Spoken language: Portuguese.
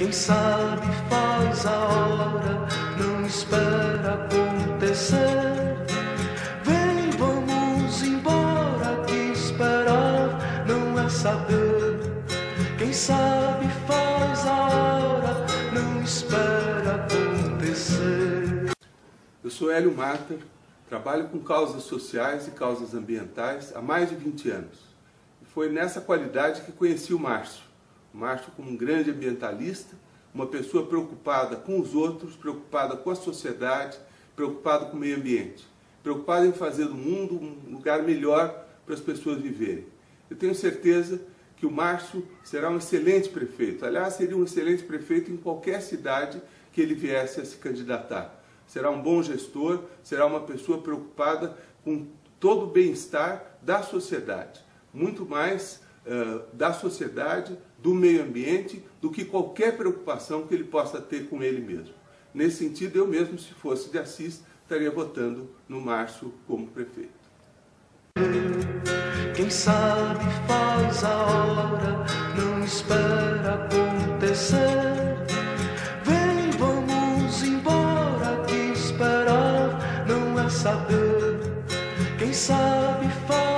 Quem sabe faz a hora, não espera acontecer. Vem, vamos embora, que esperar não é saber. Quem sabe faz a hora, não espera acontecer. Eu sou Hélio Marta, trabalho com causas sociais e causas ambientais há mais de 20 anos. E foi nessa qualidade que conheci o Márcio. O Márcio como um grande ambientalista, uma pessoa preocupada com os outros, preocupada com a sociedade, preocupada com o meio ambiente, preocupada em fazer do mundo um lugar melhor para as pessoas viverem. Eu tenho certeza que o Márcio será um excelente prefeito. Aliás, seria um excelente prefeito em qualquer cidade que ele viesse a se candidatar. Será um bom gestor, será uma pessoa preocupada com todo o bem-estar da sociedade. Muito mais da sociedade, do meio ambiente, do que qualquer preocupação que ele possa ter com ele mesmo. Nesse sentido, eu mesmo, se fosse de Assis, estaria votando no Márcio como prefeito. Quem sabe faz a hora, não espera acontecer. Vem, vamos embora, que esperar não é saber. Quem sabe faz